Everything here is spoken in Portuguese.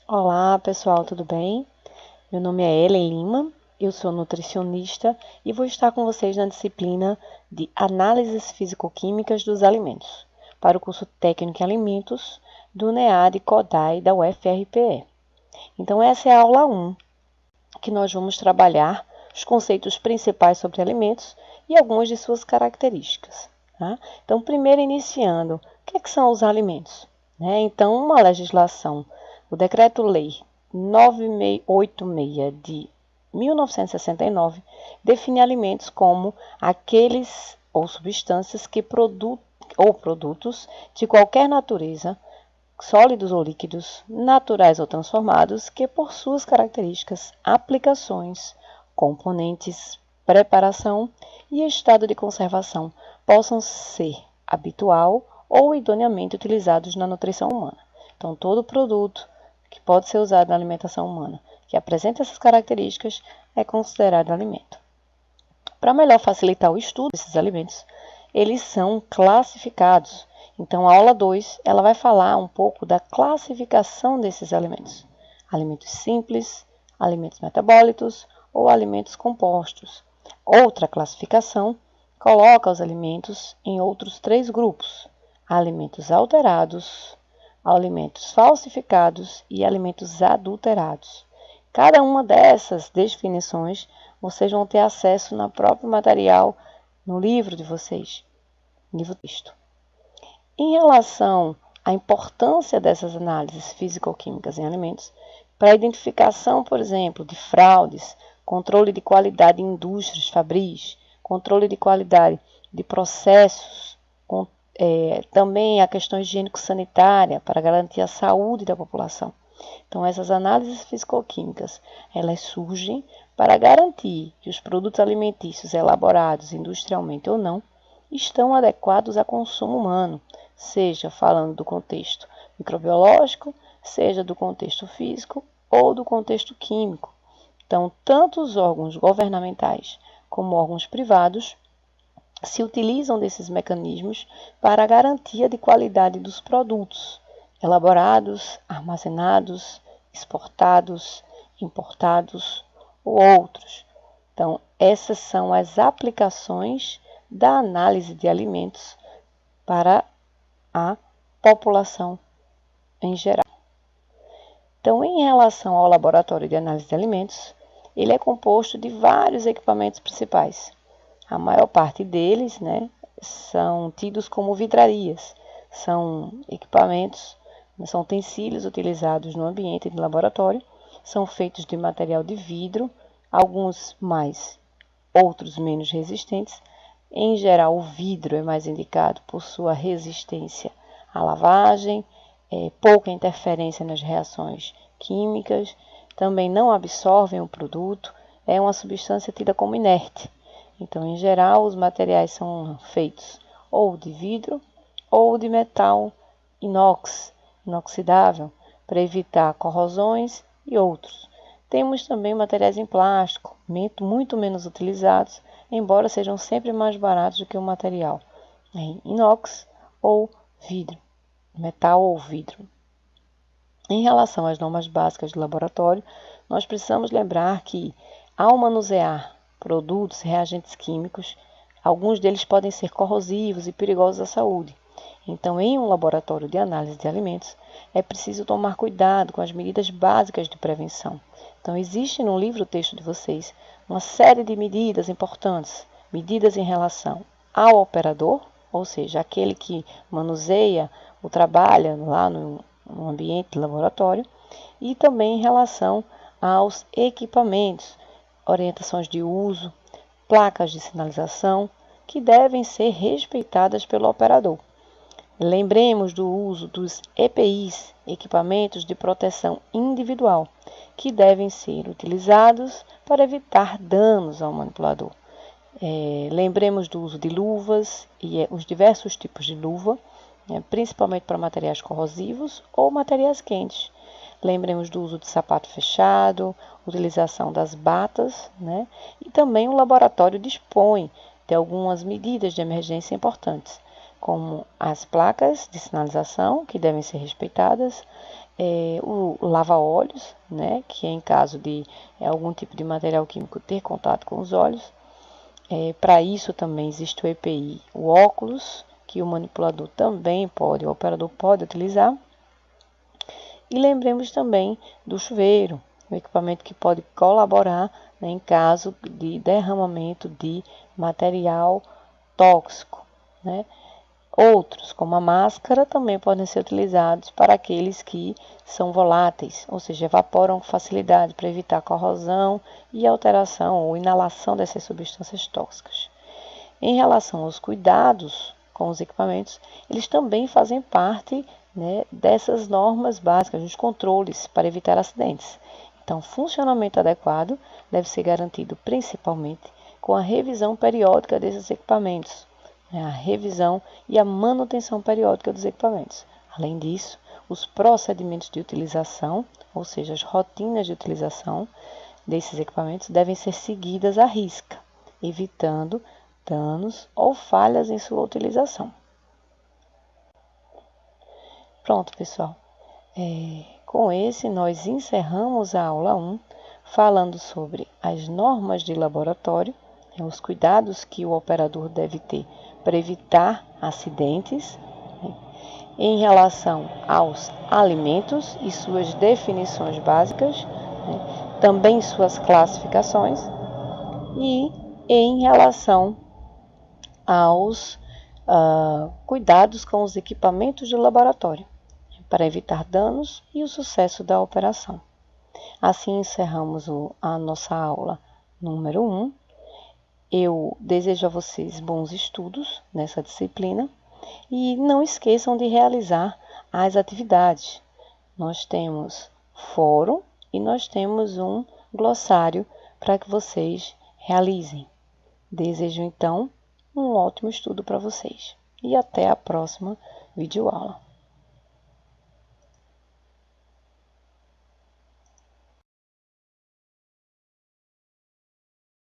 Olá pessoal, tudo bem? Meu nome é Ellen Lima, eu sou nutricionista e vou estar com vocês na disciplina de Análises Físico-Químicas dos Alimentos, para o curso Técnico em Alimentos do NEAD CODAI da UFRPE. Então essa é a aula 1, que nós vamos trabalhar os conceitos principais sobre alimentos e algumas de suas características. Tá? Então, primeiro iniciando, o que são os alimentos? Então, uma legislação, o Decreto-Lei 986 de 1969, define alimentos como aqueles ou substâncias que produtos de qualquer natureza, sólidos ou líquidos, naturais ou transformados, que por suas características, aplicações, componentes, preparação e estado de conservação possam ser habitual ou idoneamente utilizados na nutrição humana. Então, todo produto que pode ser usado na alimentação humana, que apresenta essas características, é considerado alimento. Para melhor facilitar o estudo desses alimentos, eles são classificados. Então, a aula 2, ela vai falar um pouco da classificação desses alimentos. Alimentos simples, alimentos metabólicos ou alimentos compostos. Outra classificação coloca os alimentos em outros 3 grupos: alimentos alterados, alimentos falsificados e alimentos adulterados. Cada uma dessas definições vocês vão ter acesso no próprio material, no livro de vocês, livro texto. Em relação à importância dessas análises físico-químicas em alimentos, para a identificação, por exemplo, de fraudes, controle de qualidade em indústrias, fabris, controle de qualidade de processos, também a questão higiênico-sanitária para garantir a saúde da população. Então, essas análises físico-químicas, elas surgem para garantir que os produtos alimentícios elaborados industrialmente ou não estão adequados a consumo humano, seja falando do contexto microbiológico, seja do contexto físico ou do contexto químico. Então, tanto os órgãos governamentais como órgãos privados se utilizam desses mecanismos para a garantia de qualidade dos produtos elaborados, armazenados, exportados, importados ou outros. Então, essas são as aplicações da análise de alimentos para a população em geral. Então, em relação ao laboratório de análise de alimentos, ele é composto de vários equipamentos principais. A maior parte deles, são tidos como vidrarias. São equipamentos, são utensílios utilizados no ambiente de laboratório. São feitos de material de vidro, alguns mais, outros menos resistentes. Em geral, o vidro é mais indicado por sua resistência à lavagem, pouca interferência nas reações químicas, também não absorvem o produto, é uma substância tida como inerte. Então, em geral, os materiais são feitos ou de vidro ou de metal inoxidável, para evitar corrosões e outros. Temos também materiais em plástico, muito menos utilizados, embora sejam sempre mais baratos do que o material em inox ou vidro, metal ou vidro. Em relação às normas básicas de laboratório, nós precisamos lembrar que, ao manusear produtos e reagentes químicos, alguns deles podem ser corrosivos e perigosos à saúde. Então, em um laboratório de análise de alimentos, é preciso tomar cuidado com as medidas básicas de prevenção. Então, existe no livro texto de vocês uma série de medidas importantes, medidas em relação ao operador, ou seja, aquele que manuseia ou trabalha lá no ambiente de laboratório, e também em relação aos equipamentos, orientações de uso, placas de sinalização, que devem ser respeitadas pelo operador. Lembremos do uso dos EPIs, equipamentos de proteção individual, que devem ser utilizados para evitar danos ao manipulador. Lembremos do uso de luvas e os diversos tipos de luva, principalmente para materiais corrosivos ou materiais quentes. Lembremos do uso de sapato fechado, utilização das batas, e também o laboratório dispõe de algumas medidas de emergência importantes. como as placas de sinalização, que devem ser respeitadas, o lava-olhos, né, que é em caso de algum tipo de material químico ter contato com os olhos. Para isso também existe o EPI, o óculos, que o manipulador também pode, o operador pode utilizar. E lembremos também do chuveiro, o equipamento que pode colaborar, né, em caso de derramamento de material tóxico, né. Outros, como a máscara, também podem ser utilizados para aqueles que são voláteis, ou seja, evaporam com facilidade para evitar corrosão e alteração ou inalação dessas substâncias tóxicas. Em relação aos cuidados com os equipamentos, eles também fazem parte, né, dessas normas básicas, dos controles para evitar acidentes. Então, o funcionamento adequado deve ser garantido principalmente com a revisão periódica desses equipamentos, a revisão e a manutenção periódica dos equipamentos. Além disso, os procedimentos de utilização, ou seja, as rotinas de utilização desses equipamentos devem ser seguidas à risca, evitando danos ou falhas em sua utilização. Pronto, pessoal. Com esse, nós encerramos a aula 1, falando sobre as normas de laboratório, os cuidados que o operador deve ter para evitar acidentes, né, em relação aos alimentos e suas definições básicas, né, também suas classificações, e em relação aos cuidados com os equipamentos de laboratório, para evitar danos e o sucesso da operação. Assim encerramos a nossa aula número 1. Eu desejo a vocês bons estudos nessa disciplina e não esqueçam de realizar as atividades. Nós temos fórum e nós temos um glossário para que vocês realizem. Desejo então um ótimo estudo para vocês e até a próxima videoaula.